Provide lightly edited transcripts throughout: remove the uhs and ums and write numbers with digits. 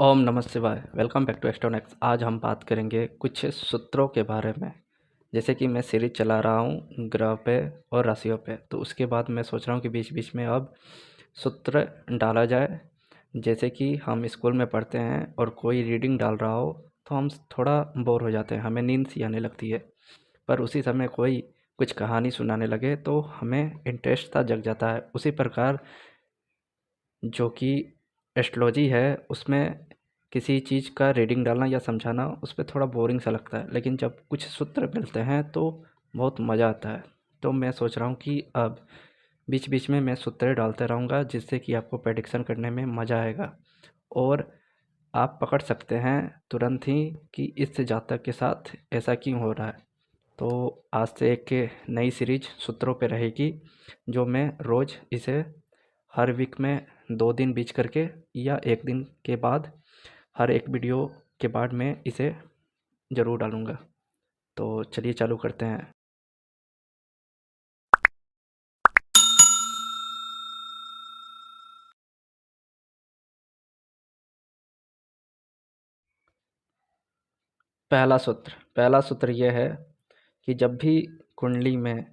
ओम नमः शिवाय। Welcome back to astronauts. आज हम बात करेंगे कुछ सूत्रों के बारे में। जैसे कि मैं सीरीज चला रहा हूँ ग्रह पे और राशियों पे, तो उसके बाद मैं सोच रहा हूँ कि बीच बीच में अब सूत्र डाला जाए। जैसे कि हम स्कूल में पढ़ते हैं और कोई रीडिंग डाल रहा हो तो हम थोड़ा बोर हो जाते हैं, हमें नींद सी आने लगती है। पर उसी समय कोई कुछ कहानी सुनाने लगे तो हमें इंटरेस्ट सा जग जाता है। उसी प्रकार जो कि एस्ट्रोलॉजी है, उसमें किसी चीज़ का रीडिंग डालना या समझाना उस पे थोड़ा बोरिंग सा लगता है, लेकिन जब कुछ सूत्र मिलते हैं तो बहुत मज़ा आता है। तो मैं सोच रहा हूँ कि अब बीच बीच में मैं सूत्र डालते रहूँगा, जिससे कि आपको प्रेडिक्शन करने में मज़ा आएगा और आप पकड़ सकते हैं तुरंत ही कि इस जातक के साथ ऐसा क्यों हो रहा है। तो आज से एक नई सीरीज सूत्रों पे रहेगी, जो मैं रोज़ इसे हर वीक में 2 दिन बीच करके या 1 दिन के बाद हर एक वीडियो के बाद मैं इसे ज़रूर डालूँगा। तो चलिए चालू करते हैं। पहला सूत्र यह है कि जब भी कुंडली में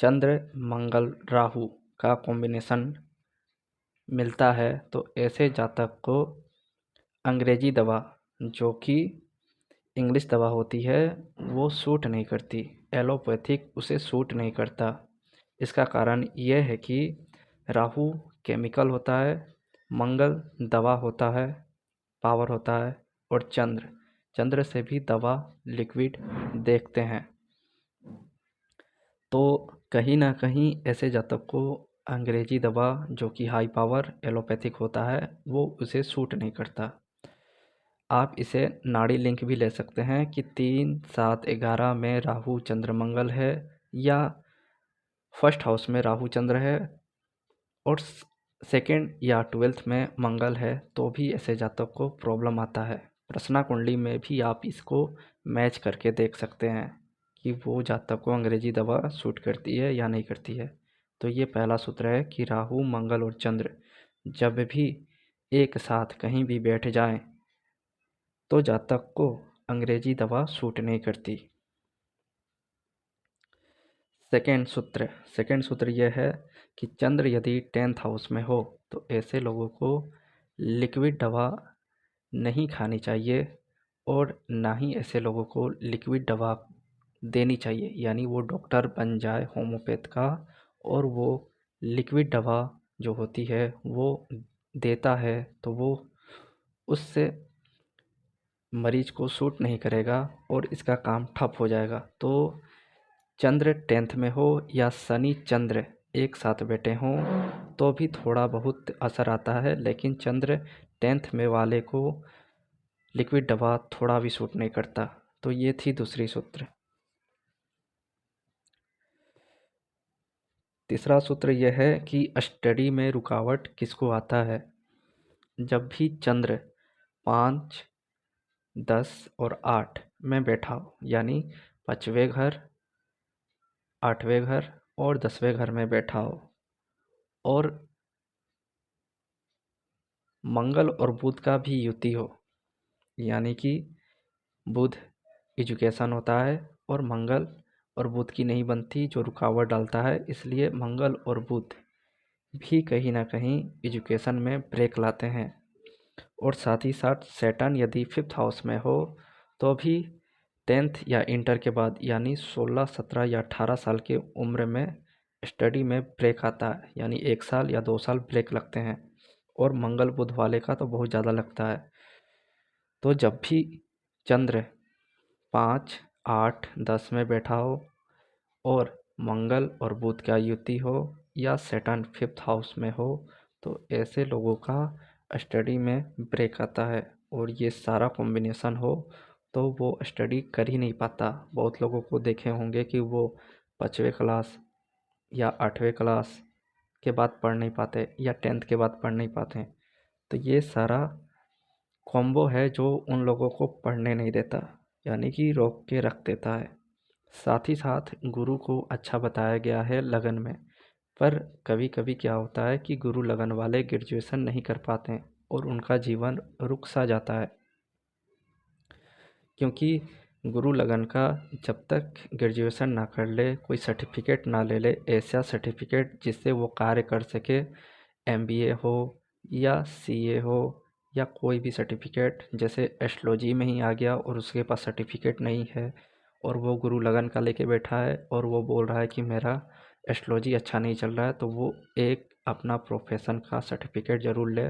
चंद्र मंगल राहु का कॉम्बिनेशन मिलता है तो ऐसे जातक को अंग्रेजी दवा, जो कि इंग्लिश दवा होती है, वो सूट नहीं करती। एलोपैथिक उसे सूट नहीं करता। इसका कारण यह है कि राहु केमिकल होता है, मंगल दवा होता है, पावर होता है, और चंद्र से भी दवा लिक्विड देखते हैं। तो कहीं ना कहीं ऐसे जातक को अंग्रेजी दवा, जो कि हाई पावर एलोपैथिक होता है, वो उसे सूट नहीं करता। आप इसे नाड़ी लिंक भी ले सकते हैं कि 3, 7, 11 में राहु चंद्र मंगल है, या फर्स्ट हाउस में राहु चंद्र है और सेकंड या 12th में मंगल है, तो भी ऐसे जातक को प्रॉब्लम आता है। प्रश्ना कुंडली में भी आप इसको मैच करके देख सकते हैं कि वो जातक को अंग्रेजी दवा सूट करती है या नहीं करती है। तो ये पहला सूत्र है कि राहु मंगल और चंद्र जब भी एक साथ कहीं भी बैठ जाएं तो जातक को अंग्रेजी दवा सूट नहीं करती। सेकेंड सूत्र यह है कि चंद्र यदि 10th हाउस में हो तो ऐसे लोगों को लिक्विड दवा नहीं खानी चाहिए, और ना ही ऐसे लोगों को लिक्विड दवा देनी चाहिए। यानी वो डॉक्टर बन जाए होम्योपैथ का और वो लिक्विड दवा जो होती है वो देता है, तो वो उससे मरीज को सूट नहीं करेगा और इसका काम ठप हो जाएगा। तो चंद्र 10th में हो या शनि चंद्र एक साथ बैठे हों तो भी थोड़ा बहुत असर आता है, लेकिन चंद्र 10th में वाले को लिक्विड दवा थोड़ा भी सूट नहीं करता। तो ये थी दूसरी सूत्र। तीसरा सूत्र यह है कि स्टडी में रुकावट किसको आता है। जब भी चंद्र 5, 10 और 8 में बैठा हो, यानी 5वें घर, 8वें घर और 10वें घर में बैठा हो, और मंगल और बुध का भी युति हो, यानी कि बुध एजुकेशन होता है और मंगल और बुध की नहीं बनती, जो रुकावट डालता है। इसलिए मंगल और बुध भी कहीं ना कहीं एजुकेशन में ब्रेक लाते हैं। और साथ ही साथ सैटर्न यदि 5th हाउस में हो तो भी 10th या इंटर के बाद, यानी 16, 17 या 18 साल की उम्र में स्टडी में ब्रेक आता है, यानी 1 साल या 2 साल ब्रेक लगते हैं। और मंगल बुध वाले का तो बहुत ज़्यादा लगता है। तो जब भी चंद्र 5, 8, 10 में बैठा हो और मंगल और बुध का युति हो या सैटर्न 5th हाउस में हो, तो ऐसे लोगों का स्टडी में ब्रेक आता है। और ये सारा कॉम्बिनेशन हो तो वो स्टडी कर ही नहीं पाता। बहुत लोगों को देखे होंगे कि वो 5वें क्लास या 8वें क्लास के बाद पढ़ नहीं पाते या 10th के बाद पढ़ नहीं पाते। तो ये सारा कॉम्बो है जो उन लोगों को पढ़ने नहीं देता, यानी कि रोक के रख देता है। साथ ही साथ गुरु को अच्छा बताया गया है लगन में, पर कभी कभी क्या होता है कि गुरु लगन वाले ग्रेजुएशन नहीं कर पाते और उनका जीवन रुक सा जाता है, क्योंकि गुरु लगन का जब तक ग्रेजुएशन ना कर ले, कोई सर्टिफिकेट ना ले ले, ऐसा सर्टिफिकेट जिससे वो कार्य कर सके, एमबीए हो या सीए हो या कोई भी सर्टिफिकेट, जैसे एस्ट्रोलॉजी में ही आ गया और उसके पास सर्टिफिकेट नहीं है और वो गुरु लगन का लेके बैठा है और वो बोल रहा है कि मेरा एस्ट्रोलॉजी अच्छा नहीं चल रहा है, तो वो एक अपना प्रोफेशन का सर्टिफिकेट ज़रूर ले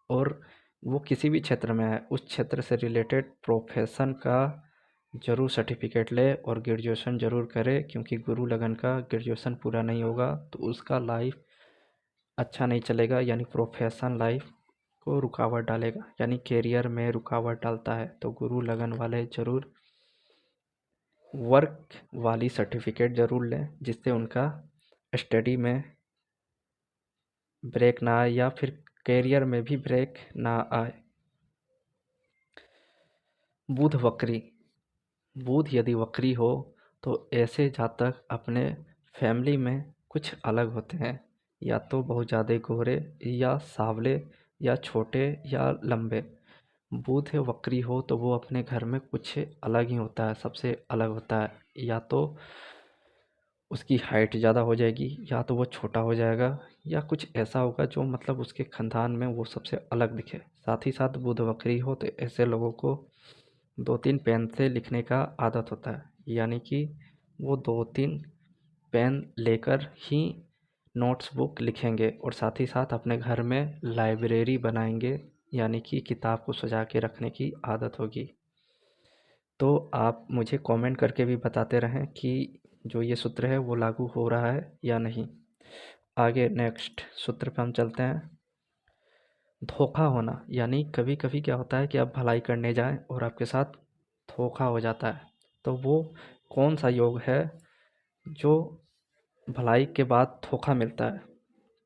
और वो किसी भी क्षेत्र में है उस क्षेत्र से रिलेटेड प्रोफेशन का ज़रूर सर्टिफिकेट ले और ग्रेजुएशन ज़रूर करे, क्योंकि गुरु लगन का ग्रेजुएशन पूरा नहीं होगा तो उसका लाइफ अच्छा नहीं चलेगा, यानी प्रोफेशन लाइफ को रुकावट डालेगा, यानी कैरियर में रुकावट डालता है। तो गुरु लगन वाले ज़रूर वर्क वाली सर्टिफिकेट ज़रूर लें, जिससे उनका स्टडी में ब्रेक ना आए या फिर कैरियर में भी ब्रेक ना आए। बुध वक्री, बुध यदि वक्री हो तो ऐसे जातक अपने फैमिली में कुछ अलग होते हैं, या तो बहुत ज़्यादा गोरे या सांवले या छोटे या लंबे। बुध वक्री हो तो वो अपने घर में कुछ अलग ही होता है, सबसे अलग होता है, या तो उसकी हाइट ज़्यादा हो जाएगी या तो वो छोटा हो जाएगा या कुछ ऐसा होगा जो मतलब उसके खानदान में वो सबसे अलग दिखे। साथ ही साथ बुध वक्री हो तो ऐसे लोगों को 2-3 पेन से लिखने का आदत होता है, यानी कि वो 2-3 पेन लेकर ही नोट्स बुक लिखेंगे और साथ ही साथ अपने घर में लाइब्रेरी बनाएंगे, यानी कि किताब को सजा के रखने की आदत होगी। तो आप मुझे कमेंट करके भी बताते रहें कि जो ये सूत्र है वो लागू हो रहा है या नहीं। आगे नेक्स्ट सूत्र पे हम चलते हैं। धोखा होना, यानी कभी कभी क्या होता है कि आप भलाई करने जाएं और आपके साथ धोखा हो जाता है, तो वो कौन सा योग है जो भलाई के बाद धोखा मिलता है।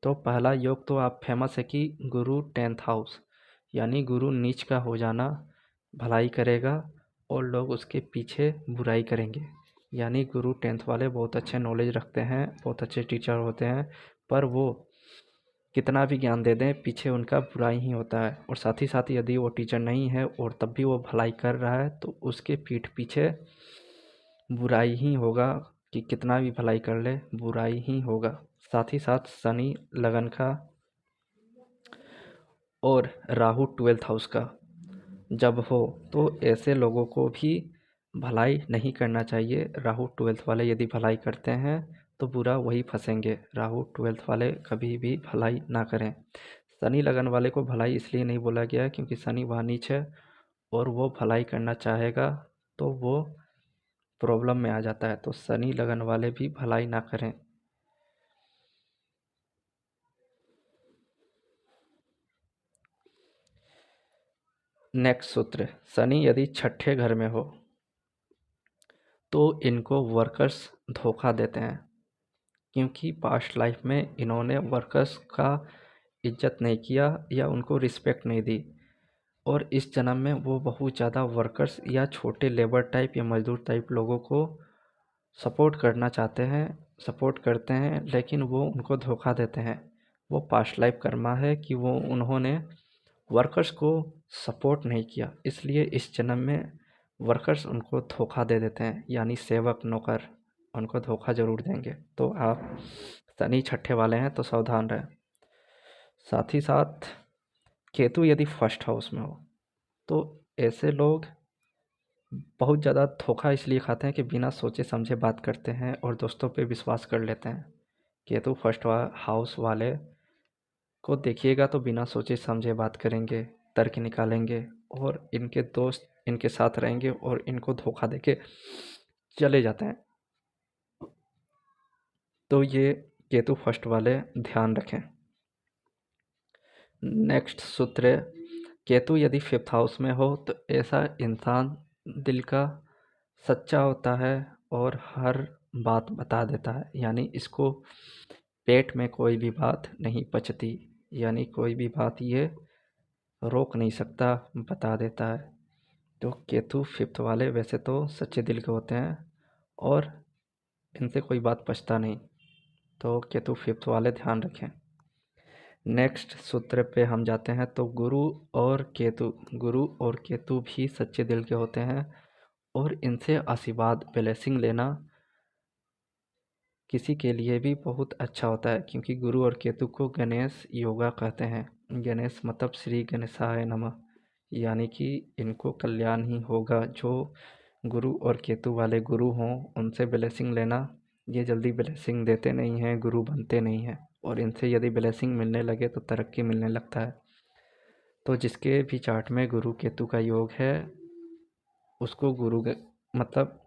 तो पहला योग तो आप फेमस है कि गुरु 10th हाउस, यानी गुरु नीच का हो जाना भलाई करेगा और लोग उसके पीछे बुराई करेंगे। यानी गुरु 10th वाले बहुत अच्छे नॉलेज रखते हैं, बहुत अच्छे टीचर होते हैं, पर वो कितना भी ज्ञान दे दें पीछे उनका बुराई ही होता है। और साथ ही साथ यदि वो टीचर नहीं है और तब भी वो भलाई कर रहा है तो उसके पीठ पीछे बुराई ही होगा, कि कितना भी भलाई कर ले बुराई ही होगा। साथ ही साथ शनि लगन का और राहु 12th हाउस का जब हो तो ऐसे लोगों को भी भलाई नहीं करना चाहिए। राहु 12th वाले यदि भलाई करते हैं तो बुरा वही फंसेंगे। राहु 12th वाले कभी भी भलाई ना करें। शनि लगन वाले को भलाई इसलिए नहीं बोला गया क्योंकि शनि वहाँ नीच है और वो भलाई करना चाहेगा तो वो प्रॉब्लम में आ जाता है, तो शनि लगन वाले भी भलाई ना करें। नेक्स्ट सूत्र, शनि यदि छठे घर में हो तो इनको वर्कर्स धोखा देते हैं, क्योंकि पास्ट लाइफ में इन्होंने वर्कर्स का इज्जत नहीं किया या उनको रिस्पेक्ट नहीं दी और इस जन्म में वो बहुत ज़्यादा वर्कर्स या छोटे लेबर टाइप या मजदूर टाइप लोगों को सपोर्ट करना चाहते हैं, सपोर्ट करते हैं, लेकिन वो उनको धोखा देते हैं। वो पास्ट लाइफ कर्मा है कि वो उन्होंने वर्कर्स को सपोर्ट नहीं किया, इसलिए इस जन्म में वर्कर्स उनको धोखा दे देते हैं, यानी सेवक नौकर उनको धोखा ज़रूर देंगे। तो आप शनि छठे वाले हैं तो सावधान रहें। साथ ही साथ केतु यदि फर्स्ट हाउस में हो तो ऐसे लोग बहुत ज़्यादा धोखा इसलिए खाते हैं कि बिना सोचे समझे बात करते हैं और दोस्तों पे विश्वास कर लेते हैं। केतु फर्स्ट हाउस वाले को देखिएगा तो बिना सोचे समझे बात करेंगे, तर्क निकालेंगे और इनके दोस्त इनके साथ रहेंगे और इनको धोखा देके चले जाते हैं। तो ये केतु फर्स्ट वाले ध्यान रखें। नेक्स्ट सूत्र है, केतु यदि फिफ्थ हाउस में हो तो ऐसा इंसान दिल का सच्चा होता है और हर बात बता देता है, यानी इसको पेट में कोई भी बात नहीं पचती, यानी कोई भी बात ये रोक नहीं सकता, बता देता है। तो केतु फिफ्थ वाले वैसे तो सच्चे दिल के होते हैं और इनसे कोई बात पचता नहीं, तो केतु फिफ्थ वाले ध्यान रखें। नेक्स्ट सूत्र पे हम जाते हैं। तो गुरु और केतु भी सच्चे दिल के होते हैं और इनसे आशीर्वाद ब्लेसिंग लेना किसी के लिए भी बहुत अच्छा होता है, क्योंकि गुरु और केतु को गणेश योगा कहते हैं। गणेश मतलब श्री गणेशाय नमः, यानी कि इनको कल्याण ही होगा। जो गुरु और केतु वाले गुरु हों उनसे ब्लेसिंग लेना, ये जल्दी ब्लेसिंग देते नहीं हैं, गुरु बनते नहीं हैं, और इनसे यदि ब्लेसिंग मिलने लगे तो तरक्की मिलने लगता है। तो जिसके भी चार्ट में गुरु केतु का योग है उसको मतलब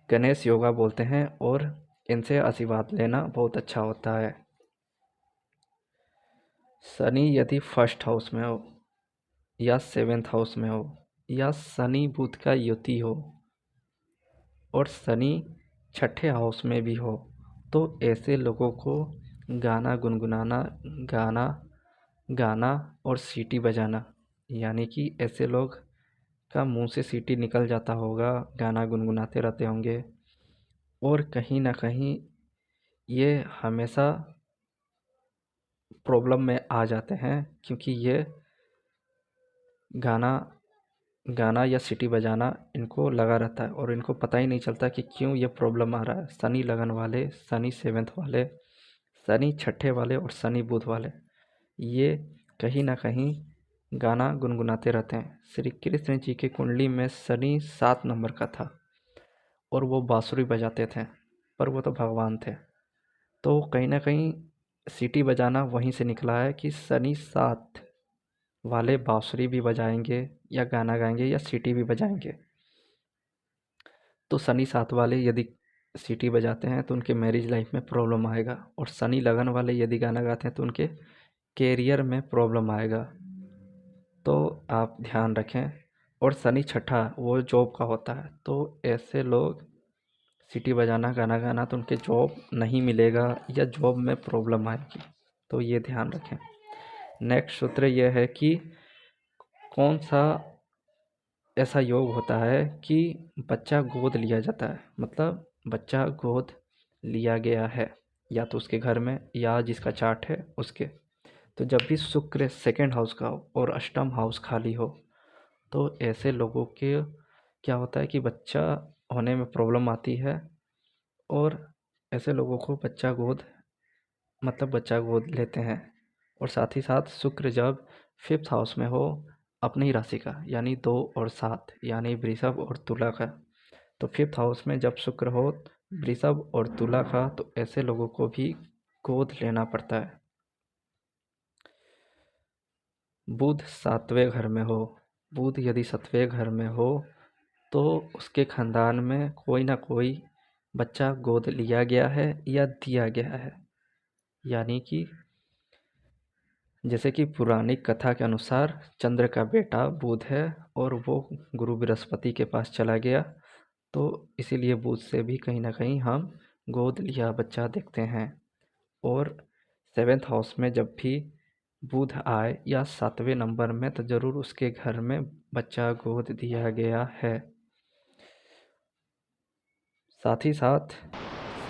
गणेश योगा बोलते हैं, और इनसे आशीर्वाद लेना बहुत अच्छा होता है। शनि यदि फर्स्ट हाउस में हो या सेवेंथ हाउस में हो या शनि बुध का युति हो और शनि छठे हाउस में भी हो, तो ऐसे लोगों को गाना गुनगुनाना, गाना गाना और सीटी बजाना, यानी कि ऐसे लोग का मुंह से सीटी निकल जाता होगा, गाना गुनगुनाते रहते होंगे, और कहीं ना कहीं ये हमेशा प्रॉब्लम में आ जाते हैं, क्योंकि ये गाना गाना या सीटी बजाना इनको लगा रहता है और इनको पता ही नहीं चलता कि क्यों ये प्रॉब्लम आ रहा है। शनि लगन वाले, शनि सेवेंथ वाले, शनि छठे वाले और शनि बुध वाले, ये कहीं ना कहीं गाना गुनगुनाते रहते हैं। श्री कृष्ण जी की कुंडली में शनि 7 नंबर का था और वो बांसुरी बजाते थे, पर वो तो भगवान थे। तो कहीं ना कहीं सीटी बजाना वहीं से निकला है कि शनि 7 वाले बांसुरी भी बजाएंगे या गाना गाएंगे या सीटी भी बजाएंगे। तो शनि 7 वाले यदि सीटी बजाते हैं तो उनके मैरिज लाइफ में प्रॉब्लम आएगा, और शनि लगन वाले यदि गाना गाते हैं तो उनके कैरियर में प्रॉब्लम आएगा। तो आप ध्यान रखें। और शनि छठा वो जॉब का होता है, तो ऐसे लोग सीटी बजाना, गाना गाना, तो उनके जॉब नहीं मिलेगा या जॉब में प्रॉब्लम आएगी, तो ये ध्यान रखें। नेक्स्ट सूत्र यह है कि कौन सा ऐसा योग होता है कि बच्चा गोद लिया जाता है, मतलब बच्चा गोद लिया गया है, या तो उसके घर में या जिसका चार्ट है उसके। तो जब भी शुक्र सेकंड हाउस का हो और अष्टम हाउस खाली हो, तो ऐसे लोगों के क्या होता है कि बच्चा होने में प्रॉब्लम आती है, और ऐसे लोगों को बच्चा गोद लेते हैं। और साथ ही साथ शुक्र जब फिफ्थ हाउस में हो अपनी राशि का, यानी 2 और 7, यानी वृषभ और तुला का, तो फिफ्थ हाउस में जब शुक्र हो वृषभ और तुला का, तो ऐसे लोगों को भी गोद लेना पड़ता है। बुध 7वें घर में हो, बुध यदि 7वें घर में हो तो उसके खानदान में कोई ना कोई बच्चा गोद लिया गया है या दिया गया है, यानी कि जैसे कि पौराणिक कथा के अनुसार चंद्र का बेटा बुध है और वो गुरु बृहस्पति के पास चला गया, तो इसीलिए बुध से भी कहीं ना कहीं हम गोद लिया बच्चा देखते हैं। और सेवेंथ हाउस में जब भी बुध आए या 7वें नंबर में, तो ज़रूर उसके घर में बच्चा गोद दिया गया है। साथ ही साथ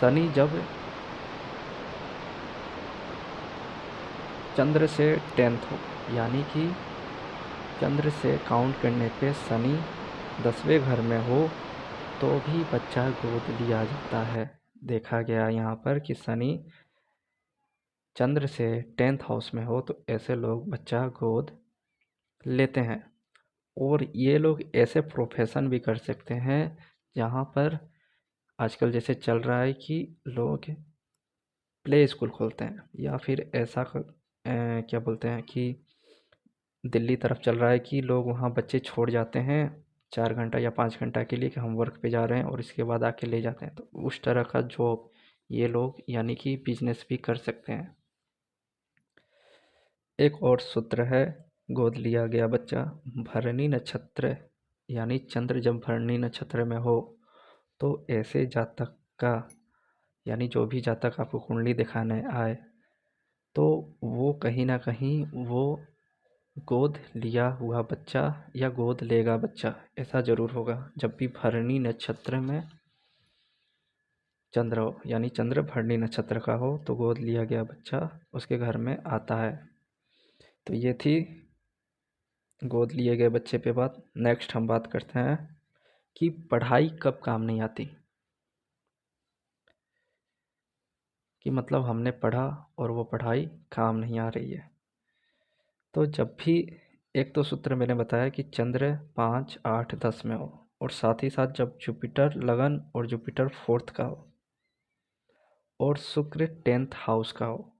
शनि जब चंद्र से 10th हो, यानी कि चंद्र से काउंट करने पे शनि 10वें घर में हो, तो भी बच्चा गोद लिया जाता है। देखा गया यहाँ पर कि शनि चंद्र से 10th हाउस में हो तो ऐसे लोग बच्चा गोद लेते हैं। और ये लोग ऐसे प्रोफेशन भी कर सकते हैं जहाँ पर आजकल जैसे चल रहा है कि लोग प्ले स्कूल खोलते हैं, या फिर ऐसा क्या बोलते हैं कि दिल्ली तरफ चल रहा है कि लोग वहाँ बच्चे छोड़ जाते हैं 4 घंटा या 5 घंटा के लिए कि हम वर्क पे जा रहे हैं, और इसके बाद आके ले जाते हैं। तो उस तरह का जॉब ये लोग यानी कि बिजनेस भी कर सकते हैं। एक और सूत्र है गोद लिया गया बच्चा भरणी नक्षत्र, यानी चंद्र जब भरणी नक्षत्र में हो, तो ऐसे जातक का, यानी जो भी जातक आपको कुंडली दिखाने आए, तो वो कहीं ना कहीं वो गोद लिया हुआ बच्चा या गोद लेगा बच्चा, ऐसा ज़रूर होगा। जब भी भरणी नक्षत्र में चंद्र हो, यानी चंद्र भरणी नक्षत्र का हो तो गोद लिया गया बच्चा उसके घर में आता है। तो ये थी गोद लिए गए बच्चे पे बात। नेक्स्ट हम बात करते हैं कि पढ़ाई कब काम नहीं आती। कि मतलब हमने पढ़ा और वो पढ़ाई काम नहीं आ रही है। तो जब भी एक तो सूत्र मैंने बताया कि चंद्र 5, 8, 10 में हो, और साथ ही साथ जब जुपिटर लगन और जुपिटर फोर्थ का हो और शुक्र 10th हाउस का हो,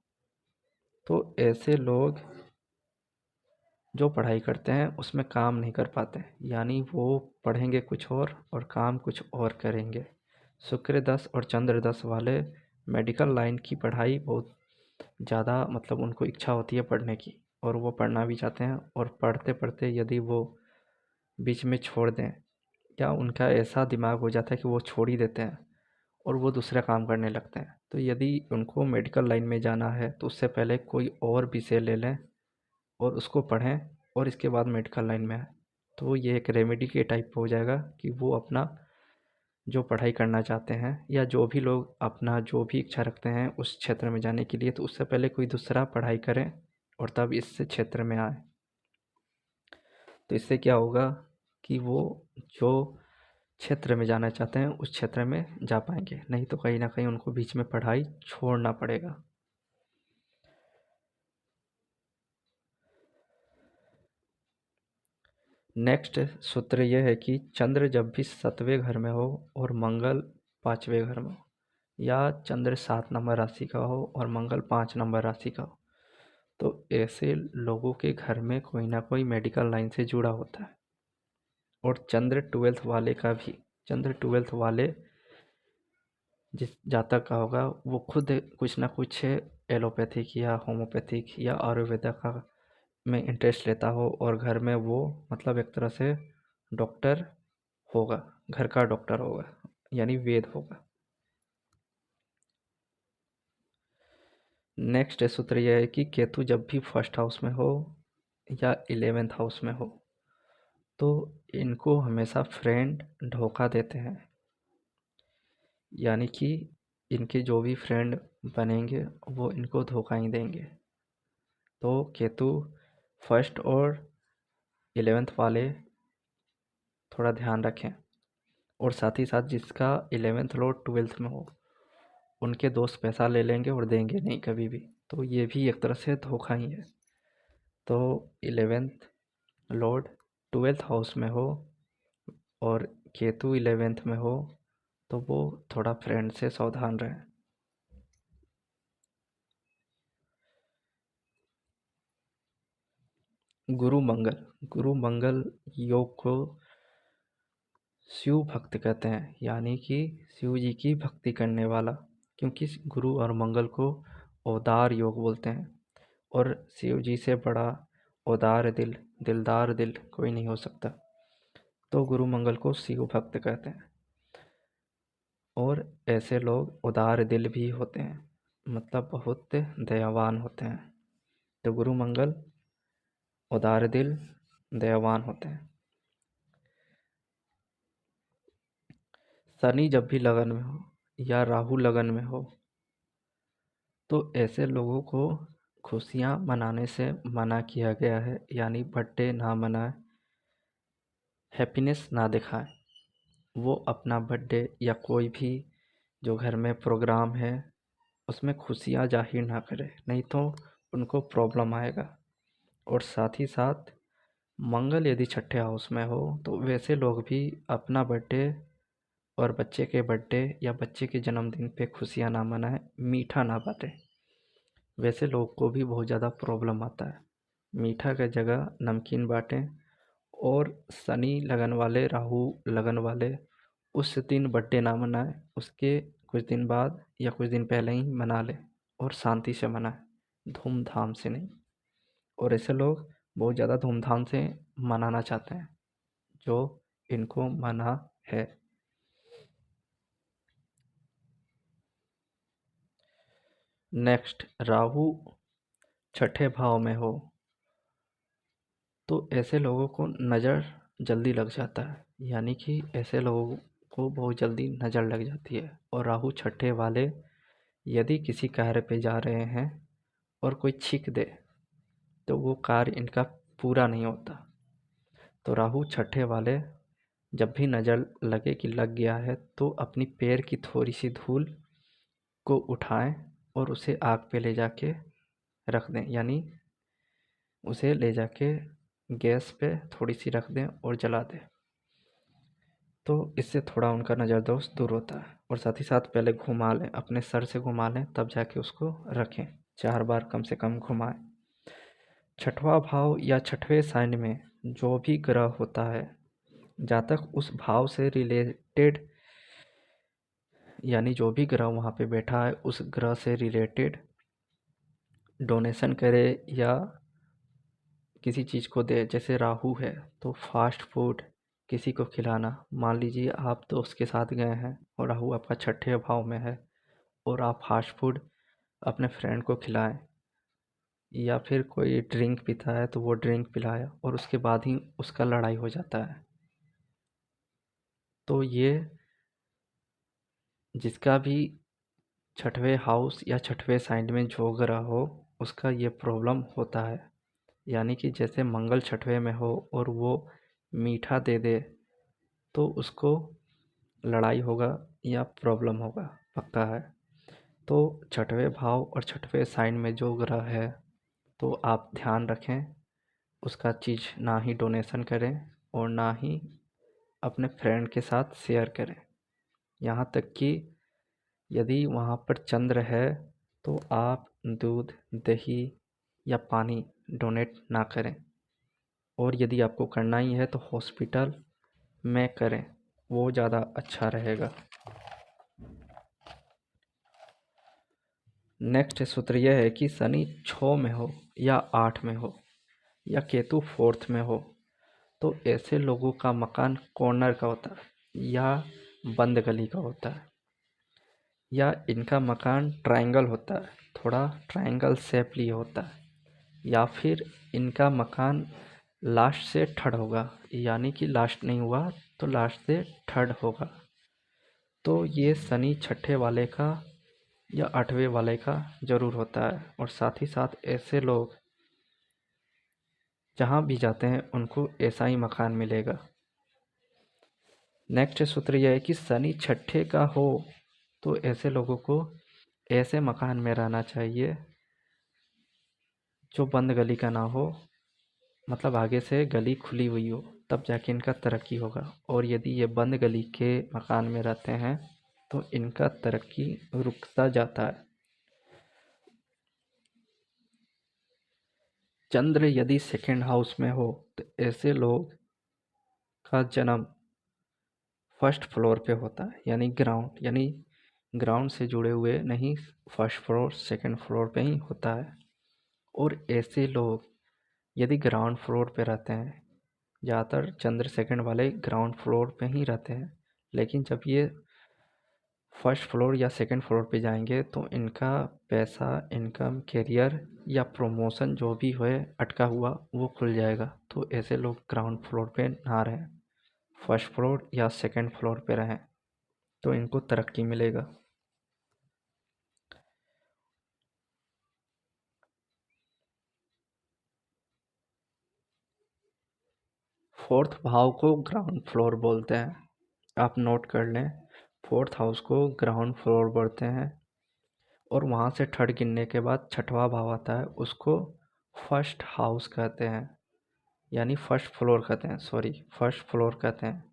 तो ऐसे लोग जो पढ़ाई करते हैं उसमें काम नहीं कर पाते, यानी वो पढ़ेंगे कुछ और काम कुछ और करेंगे। शुक्र 10 और चंद्र 10 वाले मेडिकल लाइन की पढ़ाई बहुत ज़्यादा, मतलब उनको इच्छा होती है पढ़ने की और वो पढ़ना भी चाहते हैं, और पढ़ते पढ़ते यदि वो बीच में छोड़ दें या उनका ऐसा दिमाग हो जाता है कि वो छोड़ ही देते हैं और वो दूसरा काम करने लगते हैं, तो यदि उनको मेडिकल लाइन में जाना है तो उससे पहले कोई और विषय ले लें और उसको पढ़ें और इसके बाद मेडिकल लाइन में आए। तो ये एक रेमेडी के टाइप हो जाएगा कि वो अपना जो पढ़ाई करना चाहते हैं या जो भी लोग अपना जो भी इच्छा रखते हैं उस क्षेत्र में जाने के लिए, तो उससे पहले कोई दूसरा पढ़ाई करें और तब इस क्षेत्र में आए। तो इससे क्या होगा कि वो जो क्षेत्र में जाना चाहते हैं उस क्षेत्र में जा पाएंगे, नहीं तो कहीं ना कहीं उनको बीच में पढ़ाई छोड़ना पड़ेगा। नेक्स्ट सूत्र यह है कि चंद्र जब भी 7वें घर में हो और मंगल 5वें घर में हो, या चंद्र 7 नंबर राशि का हो और मंगल 5 नंबर राशि का हो, तो ऐसे लोगों के घर में कोई ना कोई मेडिकल लाइन से जुड़ा होता है। और चंद्र 12th वाले का भी, चंद्र 12th वाले जिस जातक का होगा वो खुद कुछ ना कुछ एलोपैथिक या होम्योपैथिक या आयुर्वेदा का में इंटरेस्ट लेता हो और घर में वो मतलब एक तरह से डॉक्टर होगा, घर का डॉक्टर होगा, यानी वेद होगा। नेक्स्ट सूत्र यह है कि केतु जब भी फर्स्ट हाउस में हो या 11th हाउस में हो तो इनको हमेशा फ्रेंड धोखा देते हैं, यानी कि इनके जो भी फ्रेंड बनेंगे वो इनको धोखा ही देंगे। तो केतु फर्स्ट और 11th वाले थोड़ा ध्यान रखें, और साथ ही साथ जिसका 11th लॉर्ड 12th में हो उनके दोस्त पैसा ले लेंगे और देंगे नहीं कभी भी, तो ये भी एक तरह से धोखा ही है। तो 11th लॉर्ड 12th हाउस में हो और केतु 11th में हो तो वो थोड़ा फ्रेंड से सावधान रहें। गुरु मंगल योग को शिव भक्त कहते हैं, यानी कि शिव जी की भक्ति करने वाला, क्योंकि गुरु और मंगल को औदार योग बोलते हैं, और शिव जी से बड़ा औदार दिल, दिलदार दिल कोई नहीं हो सकता। तो गुरु मंगल को शिव भक्त कहते हैं, और ऐसे लोग उदार दिल भी होते हैं, मतलब बहुत दयावान होते हैं। तो गुरु मंगल उदार दिल, दयावान होते हैं। शनि जब भी लगन में हो या राहु लगन में हो तो ऐसे लोगों को खुशियाँ मनाने से मना किया गया है, यानी बर्थडे ना मनाए, हैप्पीनेस ना दिखाए। वो अपना बर्थडे या कोई भी जो घर में प्रोग्राम है उसमें खुशियाँ जाहिर ना करें, नहीं तो उनको प्रॉब्लम आएगा। और साथ ही साथ मंगल यदि छठे हाउस में हो तो वैसे लोग भी अपना बर्थडे और बच्चे के बर्थडे या बच्चे के जन्मदिन पे खुशियाँ ना मनाएं, मीठा ना बांटें। वैसे लोग को भी बहुत ज़्यादा प्रॉब्लम आता है, मीठा की जगह नमकीन बांटें। और शनि लगन वाले, राहु लगन वाले उस दिन बर्थडे ना मनाएं, उसके कुछ दिन बाद या कुछ दिन पहले ही मना लें, और शांति से मनाएं, धूमधाम से नहीं। और ऐसे लोग बहुत ज़्यादा धूमधाम से मनाना चाहते हैं जो इनको मना है। नेक्स्ट, राहु छठे भाव में हो तो ऐसे लोगों को नज़र जल्दी लग जाता है, यानी कि ऐसे लोगों को बहुत जल्दी नज़र लग जाती है। और राहु छठे वाले यदि किसी कार्य पे जा रहे हैं और कोई छींक दे तो वो कार्य इनका पूरा नहीं होता। तो राहु छठे वाले जब भी नज़र लगे कि लग गया है तो अपनी पैर की थोड़ी सी धूल को उठाएं और उसे आग पे ले जाके रख दें, यानी उसे ले जाके गैस पे थोड़ी सी रख दें और जला दें। तो इससे थोड़ा उनका नज़र दोष दूर होता है। और साथ ही साथ पहले घुमा लें, अपने सर से घुमा लें, तब जाके उसको रखें। 4 बार कम से कम घुमाएं। छठवां भाव या छठवें साइन में जो भी ग्रह होता है, जहाँ तक उस भाव से रिलेटेड, यानी जो भी ग्रह वहाँ पे बैठा है उस ग्रह से रिलेटेड डोनेशन करे या किसी चीज़ को दे। जैसे राहु है तो फास्ट फूड किसी को खिलाना। मान लीजिए आप दोस्त के साथ गए हैं और राहु आपका छठे भाव में है और आप फास्ट फूड अपने फ्रेंड को खिलाएं, या फिर कोई ड्रिंक पीता है तो वो ड्रिंक पिलाया और उसके बाद ही उसका लड़ाई हो जाता है। तो ये जिसका भी छठवें हाउस या छठवें साइड में जो ग्रह हो उसका ये प्रॉब्लम होता है। यानी कि जैसे मंगल छठवें में हो और वो मीठा दे दे तो उसको लड़ाई होगा या प्रॉब्लम होगा, पक्का है। तो छठवें भाव और छठवें साइन में जो ग्रह है तो आप ध्यान रखें, उसका चीज़ ना ही डोनेशन करें और ना ही अपने फ्रेंड के साथ शेयर करें। यहाँ तक कि यदि वहाँ पर चंद्र है तो आप दूध, दही या पानी डोनेट ना करें। और यदि आपको करना ही है तो हॉस्पिटल में करें, वो ज़्यादा अच्छा रहेगा। नेक्स्ट सूत्र यह है कि शनि 6 में हो या 8 में हो या केतु 4th में हो तो ऐसे लोगों का मकान कॉर्नर का होता है या बंद गली का होता है, या इनका मकान ट्रायंगल होता है, थोड़ा ट्रायंगल शेप लिए होता है, या फिर इनका मकान लास्ट से थर्ड होगा, यानी कि लास्ट नहीं हुआ तो लास्ट से थर्ड होगा। तो ये शनि छठे वाले का या 8वें वाले का ज़रूर होता है। और साथ ही साथ ऐसे लोग जहाँ भी जाते हैं उनको ऐसा ही मकान मिलेगा। नेक्स्ट सूत्र यह है कि शनि छठे का हो तो ऐसे लोगों को ऐसे मकान में रहना चाहिए जो बंद गली का ना हो, मतलब आगे से गली खुली हुई हो, तब जाके इनका तरक्की होगा। और यदि ये बंद गली के मकान में रहते हैं तो इनका तरक्की रुकता जाता है। चंद्र यदि सेकंड हाउस में हो तो ऐसे लोग का जन्म फर्स्ट फ्लोर पे होता है, यानी ग्राउंड से जुड़े हुए नहीं, फर्स्ट फ्लोर सेकंड फ्लोर पे ही होता है। और ऐसे लोग यदि ग्राउंड फ्लोर पे रहते हैं, ज़्यादातर चंद्र सेकंड वाले ग्राउंड फ्लोर पे ही रहते हैं, लेकिन जब ये फर्स्ट फ्लोर या सेकंड फ्लोर पे जाएंगे तो इनका पैसा, इनकम, करियर या प्रमोशन जो भी होए अटका हुआ वो खुल जाएगा। तो ऐसे लोग ग्राउंड फ्लोर पे ना रहें, फर्स्ट फ्लोर या सेकंड फ्लोर पे रहें तो इनको तरक्की मिलेगा। फोर्थ भाव को ग्राउंड फ्लोर बोलते हैं, आप नोट कर लें। फोर्थ हाउस को ग्राउंड फ्लोर बोलते हैं और वहाँ से थर्ड गिनने के बाद छठवां भाव आता है, उसको फर्स्ट हाउस कहते हैं, यानी फर्स्ट फ्लोर कहते हैं, सॉरी फर्स्ट फ्लोर कहते हैं।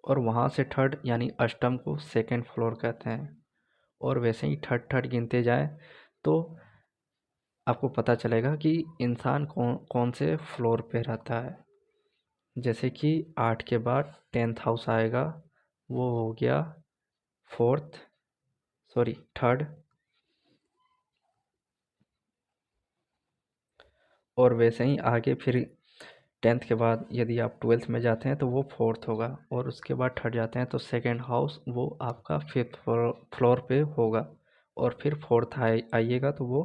और वहाँ से थर्ड यानी अष्टम को सेकंड फ्लोर कहते हैं। और वैसे ही थर्ड थर्ड गिनते जाए तो आपको पता चलेगा कि इंसान कौन कौन से फ्लोर पे रहता है। जैसे कि 8 के बाद 10th हाउस आएगा, वो हो गया फोर्थ, सॉरी थर्ड। और वैसे ही आगे फिर 10th के बाद यदि आप 12th में जाते हैं तो वो फोर्थ होगा, और उसके बाद थर्ड जाते हैं तो सेकंड हाउस वो आपका फिफ्थ फ्लोर पे होगा, और फिर फोर्थ आइएगा तो वो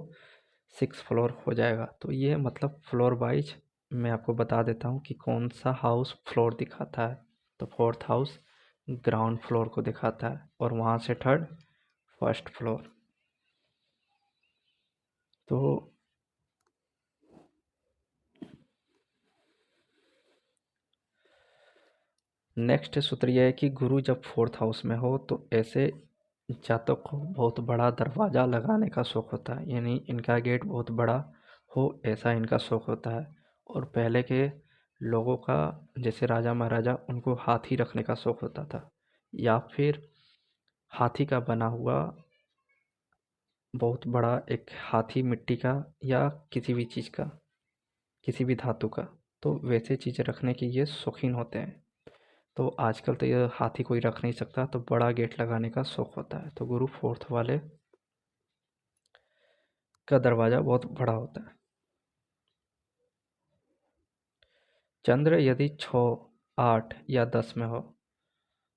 6th फ्लोर हो जाएगा। तो ये मतलब फ्लोर वाइज मैं आपको बता देता हूँ कि कौन सा हाउस फ्लोर दिखाता है। तो फोर्थ हाउस ग्राउंड फ्लोर को दिखाता है और वहाँ से थर्ड फर्स्ट फ्लोर। तो नेक्स्ट सूत्र यह है कि गुरु जब फोर्थ हाउस में हो तो ऐसे जातक को बहुत बड़ा दरवाज़ा लगाने का शौक होता है, यानी इनका गेट बहुत बड़ा हो ऐसा इनका शौक होता है। और पहले के लोगों का, जैसे राजा महाराजा, उनको हाथी रखने का शौक होता था, या फिर हाथी का बना हुआ बहुत बड़ा एक हाथी, मिट्टी का या किसी भी चीज़ का, किसी भी धातु का, तो वैसे चीज़ें रखने के ये शौकीन होते हैं। तो आजकल तो ये हाथी कोई रख नहीं सकता, तो बड़ा गेट लगाने का शौक होता है। तो गुरु फोर्थ वाले का दरवाज़ा बहुत बड़ा होता है। चंद्र यदि 6, 8 या 10 में हो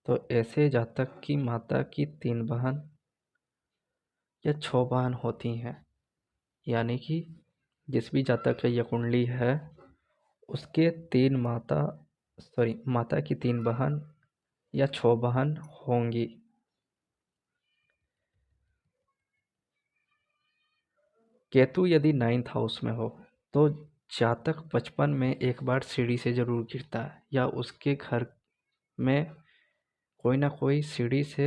तो ऐसे जातक की माता की 3 बहन या 6 बहन होती हैं, यानी कि जिस भी जातक का यह कुंडली है उसके माता की 3 बहन या 6 बहन होंगी। केतु यदि 9th हाउस में हो तो जातक बचपन में एक बार सीढ़ी से जरूर गिरता है, या उसके घर में कोई ना कोई सीढ़ी से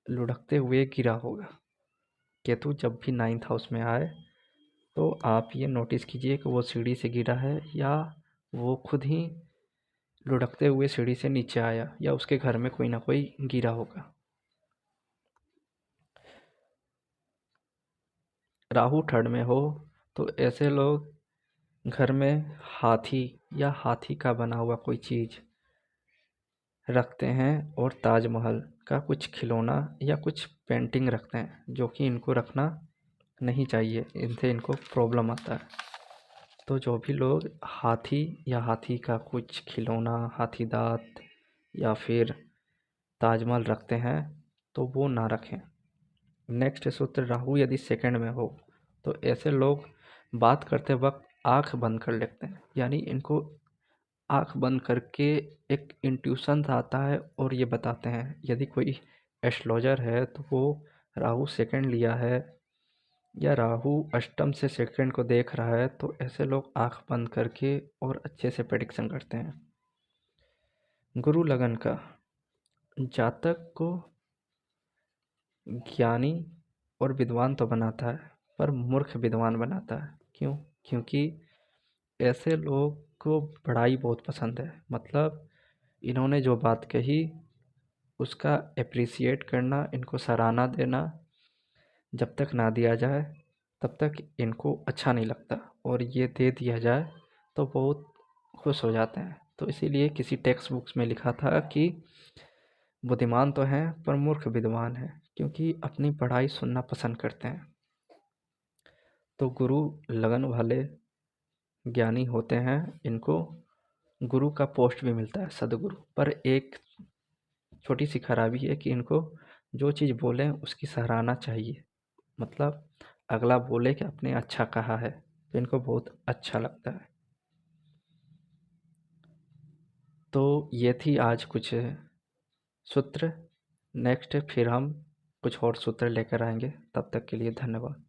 लुढ़कते हुए गिरा होगा। केतु जब भी 9th हाउस में आए तो आप ये नोटिस कीजिए कि वो सीढ़ी से गिरा है, या वो खुद ही लुढ़कते हुए सीढ़ी से नीचे आया, या उसके घर में कोई ना कोई गिरा होगा। राहु 3rd में हो तो ऐसे लोग घर में हाथी या हाथी का बना हुआ कोई चीज़ रखते हैं, और ताजमहल का कुछ खिलौना या कुछ पेंटिंग रखते हैं, जो कि इनको रखना नहीं चाहिए, इनसे इनको प्रॉब्लम आता है। तो जो भी लोग हाथी या हाथी का कुछ खिलौना, हाथी दांत या फिर ताजमहल रखते हैं तो वो ना रखें। नेक्स्ट सूत्र, राहु यदि 2nd में हो तो ऐसे लोग बात करते वक्त आंख बंद कर लेते हैं, यानी इनको आंख बंद करके एक इंट्यूशन आता है और ये बताते हैं। यदि कोई एस्ट्रोलॉजर है तो वो राहु 2nd लिया है या राहु अष्टम से 2nd को देख रहा है, तो ऐसे लोग आंख बंद करके और अच्छे से प्रेडिक्शन करते हैं। गुरु लगन का जातक को ज्ञानी और विद्वान तो बनाता है, पर मूर्ख विद्वान बनाता है। क्यों? क्योंकि ऐसे लोग को पढ़ाई बहुत पसंद है, मतलब इन्होंने जो बात कही उसका एप्रिसिएट करना, इनको सराहना देना जब तक ना दिया जाए तब तक इनको अच्छा नहीं लगता, और ये दे दिया जाए तो बहुत खुश हो जाते हैं। तो इसीलिए किसी टेक्स्ट बुक्स में लिखा था कि बुद्धिमान तो हैं पर मूर्ख विद्वान हैं, क्योंकि अपनी पढ़ाई सुनना पसंद करते हैं। तो गुरु लगन वाले ज्ञानी होते हैं, इनको गुरु का पोस्ट भी मिलता है, सदगुरु। पर एक छोटी सी खराबी है कि इनको जो चीज़ बोलें उसकी सराहना चाहिए, मतलब अगला बोले कि आपने अच्छा कहा है तो इनको बहुत अच्छा लगता है। तो ये थी आज कुछ सूत्र। नेक्स्ट फिर हम कुछ और सूत्र लेकर आएंगे। तब तक के लिए धन्यवाद।